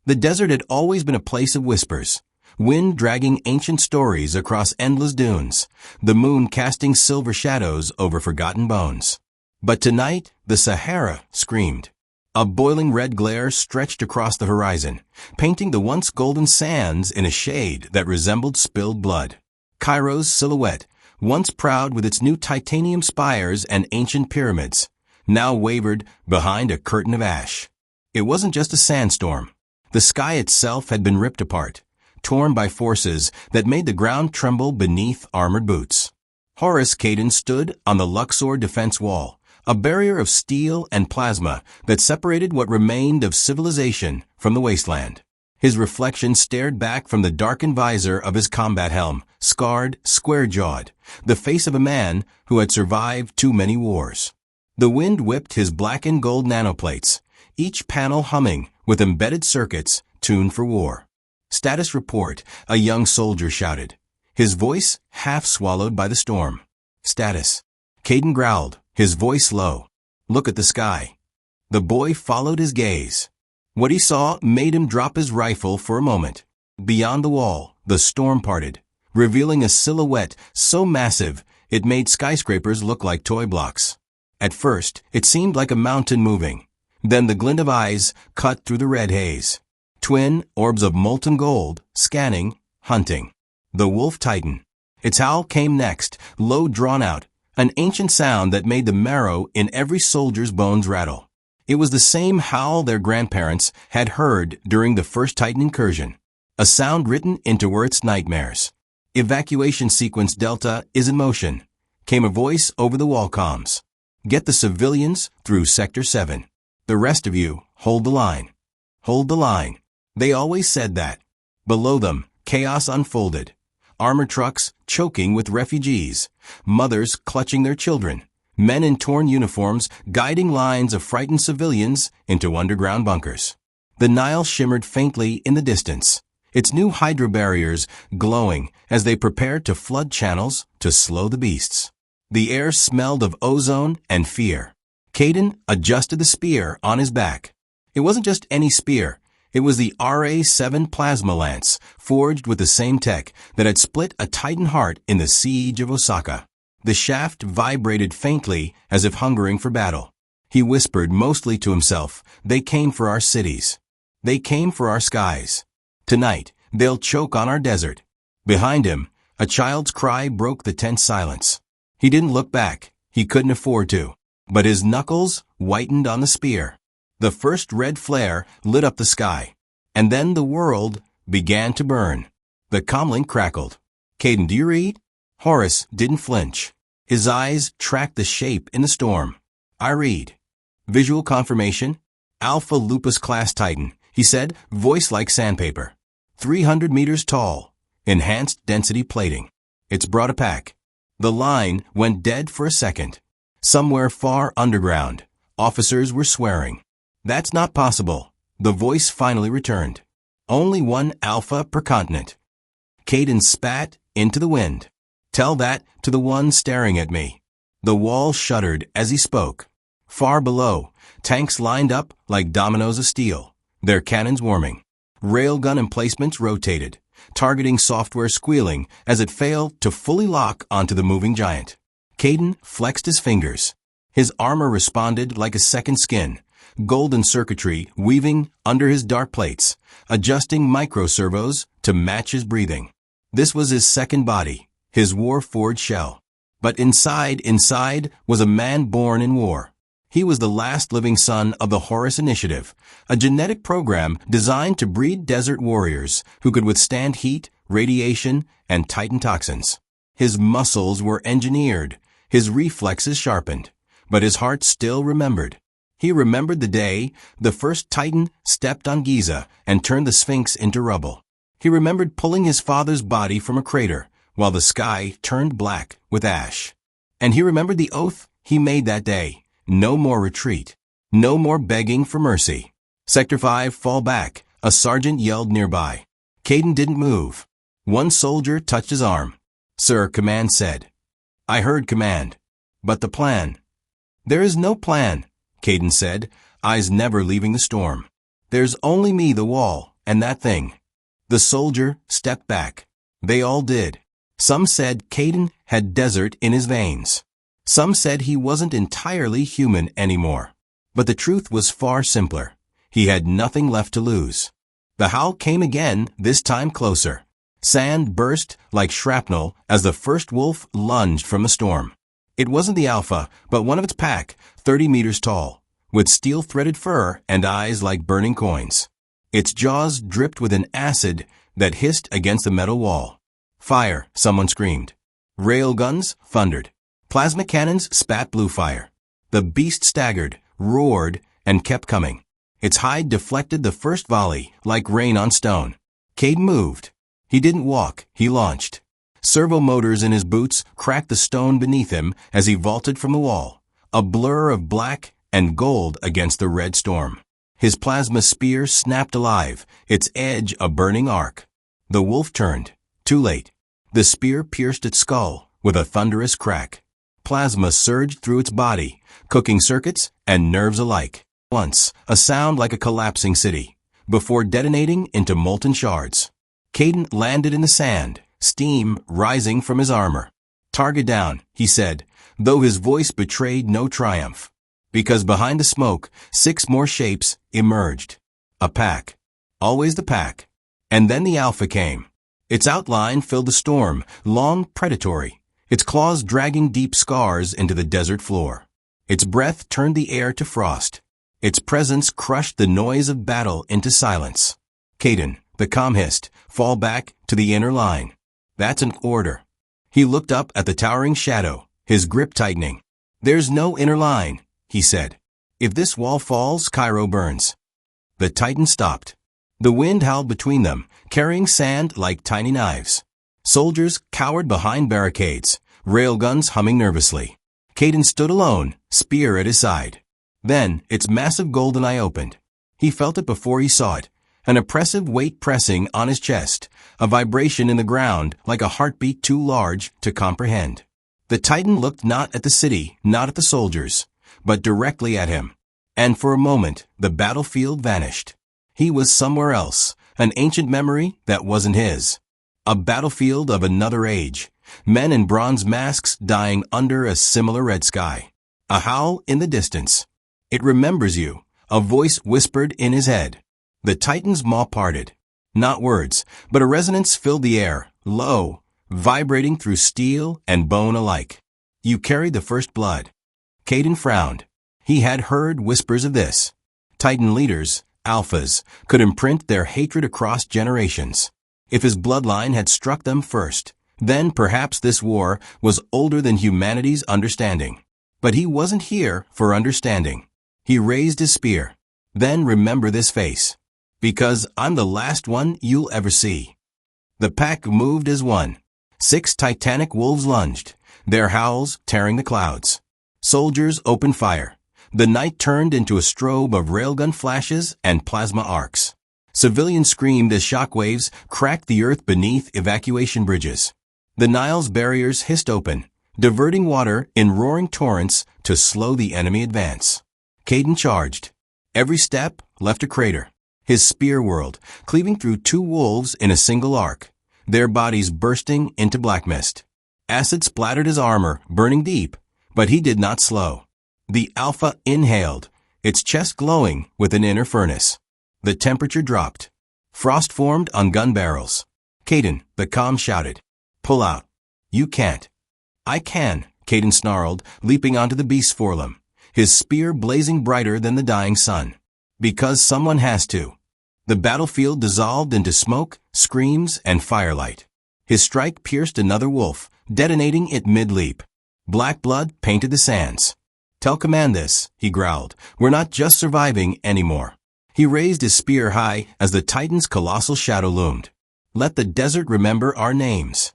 The desert had always been a place of whispers, wind dragging ancient stories across endless dunes, the moon casting silver shadows over forgotten bones. But tonight, the Sahara screamed. A boiling red glare stretched across the horizon, painting the once golden sands in a shade that resembled spilled blood. Cairo's silhouette, once proud with its new titanium spires and ancient pyramids, now wavered behind a curtain of ash. It wasn't just a sandstorm. The sky itself had been ripped apart, torn by forces that made the ground tremble beneath armored boots. Horus Khaden stood on the Luxor defense wall, a barrier of steel and plasma that separated what remained of civilization from the wasteland. His reflection stared back from the darkened visor of his combat helm, scarred, square-jawed, the face of a man who had survived too many wars. The wind whipped his black and gold nanoplates, each panel humming with embedded circuits tuned for war. "Status report," a young soldier shouted, his voice half swallowed by the storm. "Status." Khaden growled, his voice low. "Look at the sky." The boy followed his gaze. What he saw made him drop his rifle for a moment. Beyond the wall, the storm parted, revealing a silhouette so massive it made skyscrapers look like toy blocks. At first, it seemed like a mountain moving. Then the glint of eyes cut through the red haze. Twin orbs of molten gold, scanning, hunting. The wolf titan. Its howl came next, low drawn out, an ancient sound that made the marrow in every soldier's bones rattle. It was the same howl their grandparents had heard during the first Titan incursion, a sound written into Earth's nightmares. "Evacuation sequence Delta is in motion," came a voice over the wall comms. "Get the civilians through Sector 7. The rest of you, hold the line." Hold the line. They always said that. Below them, chaos unfolded. Armored trucks choking with refugees, mothers clutching their children, men in torn uniforms guiding lines of frightened civilians into underground bunkers. The Nile shimmered faintly in the distance, its new hydro barriers glowing as they prepared to flood channels to slow the beasts. The air smelled of ozone and fear. Khaden adjusted the spear on his back. It wasn't just any spear. It was the RA-7 plasma lance, forged with the same tech that had split a Titan heart in the siege of Osaka. The shaft vibrated faintly as if hungering for battle. He whispered mostly to himself, "They came for our cities. They came for our skies. Tonight, they'll choke on our desert." Behind him, a child's cry broke the tense silence. He didn't look back. He couldn't afford to. But his knuckles whitened on the spear. The first red flare lit up the sky. And then the world began to burn. The comlink crackled. "Khaden, do you read?" Horus didn't flinch. His eyes tracked the shape in the storm. "I read." "Visual confirmation? Alpha Lupus class Titan," he said, voice like sandpaper. 300 meters tall. Enhanced density plating. It's brought a pack. The line went dead for a second. Somewhere far underground, officers were swearing. "That's not possible." The voice finally returned. "Only one alpha per continent." Khaden spat into the wind. "Tell that to the one staring at me." The wall shuddered as he spoke. Far below, tanks lined up like dominoes of steel, their cannons warming. Railgun emplacements rotated, targeting software squealing as it failed to fully lock onto the moving giant. Khaden flexed his fingers. His armor responded like a second skin, golden circuitry weaving under his dark plates, adjusting microservos to match his breathing. This was his second body, his war-forged shell. But inside was a man born in war. He was the last living son of the Horus Initiative, a genetic program designed to breed desert warriors who could withstand heat, radiation, and Titan toxins. His muscles were engineered, his reflexes sharpened, but his heart still remembered. He remembered the day the first Titan stepped on Giza and turned the Sphinx into rubble. He remembered pulling his father's body from a crater while the sky turned black with ash. And he remembered the oath he made that day. No more retreat. No more begging for mercy. "Sector 5, fall back," a sergeant yelled nearby. Khaden didn't move. One soldier touched his arm. "Sir," command said. "I heard command. But the plan?" "There is no plan," Khaden said, eyes never leaving the storm. "There's only me, the wall, and that thing. The soldier stepped back. They all did. Some said Caden had desert in his veins. Some said he wasn't entirely human anymore. But the truth was far simpler. He had nothing left to lose. The howl came again, this time closer. Sand burst like shrapnel as the first wolf lunged from the storm. It wasn't the alpha, but one of its pack, 30 meters tall, with steel-threaded fur and eyes like burning coins. Its jaws dripped with an acid that hissed against the metal wall. Fire, someone screamed. Rail guns thundered. Plasma cannons spat blue fire. The beast staggered, roared, and kept coming. Its hide deflected the first volley like rain on stone. Cade moved. He didn't walk, he launched. Servo motors in his boots cracked the stone beneath him as he vaulted from the wall, a blur of black and gold against the red storm. His plasma spear snapped alive, its edge a burning arc. The wolf turned. Too late. The spear pierced its skull with a thunderous crack. Plasma surged through its body, cooking circuits and nerves alike. Once, a sound like a collapsing city, before detonating into molten shards. Caden landed in the sand, steam rising from his armor. Target down, he said, though his voice betrayed no triumph. Because behind the smoke, 6 more shapes emerged. A pack. Always the pack. And then the alpha came. Its outline filled the storm, long, predatory, its claws dragging deep scars into the desert floor. Its breath turned the air to frost. Its presence crushed the noise of battle into silence. Caden, the calm hissed, fall back to the inner line. That's an order. He looked up at the towering shadow, his grip tightening. There's no inner line, he said. If this wall falls, Cairo burns. The Titan stopped. The wind howled between them, carrying sand like tiny knives. Soldiers cowered behind barricades, railguns humming nervously. Caden stood alone, spear at his side. Then, its massive golden eye opened. He felt it before he saw it, an oppressive weight pressing on his chest, a vibration in the ground like a heartbeat too large to comprehend. The Titan looked not at the city, not at the soldiers, but directly at him. And for a moment, the battlefield vanished. He was somewhere else, an ancient memory that wasn't his. A battlefield of another age, men in bronze masks dying under a similar red sky. A howl in the distance. It remembers you, a voice whispered in his head. The Titan's maw parted. Not words, but a resonance filled the air, low, vibrating through steel and bone alike. You carried the first blood. Caden frowned. He had heard whispers of this. Titan leaders, alphas, could imprint their hatred across generations. If his bloodline had struck them first, then perhaps this war was older than humanity's understanding. But he wasn't here for understanding. He raised his spear. Then remember this face. Because I'm the last one you'll ever see. The pack moved as one. 6 titanic wolves lunged, their howls tearing the clouds. Soldiers opened fire. The night turned into a strobe of railgun flashes and plasma arcs. Civilians screamed as shockwaves cracked the earth beneath evacuation bridges. The Nile's barriers hissed open, diverting water in roaring torrents to slow the enemy advance. Caden charged. Every step left a crater. His spear whirled, cleaving through 2 wolves in a single arc, their bodies bursting into black mist. Acid splattered his armor, burning deep, but he did not slow. The alpha inhaled, its chest glowing with an inner furnace. The temperature dropped. Frost formed on gun barrels. Caden, the calm, shouted. Pull out. You can't. I can, Caden snarled, leaping onto the beast's forelimb, his spear blazing brighter than the dying sun. Because someone has to. The battlefield dissolved into smoke, screams, and firelight. His strike pierced another wolf, detonating it mid-leap. Black blood painted the sands. Tell command this, he growled. We're not just surviving anymore. He raised his spear high as the Titan's colossal shadow loomed. Let the desert remember our names.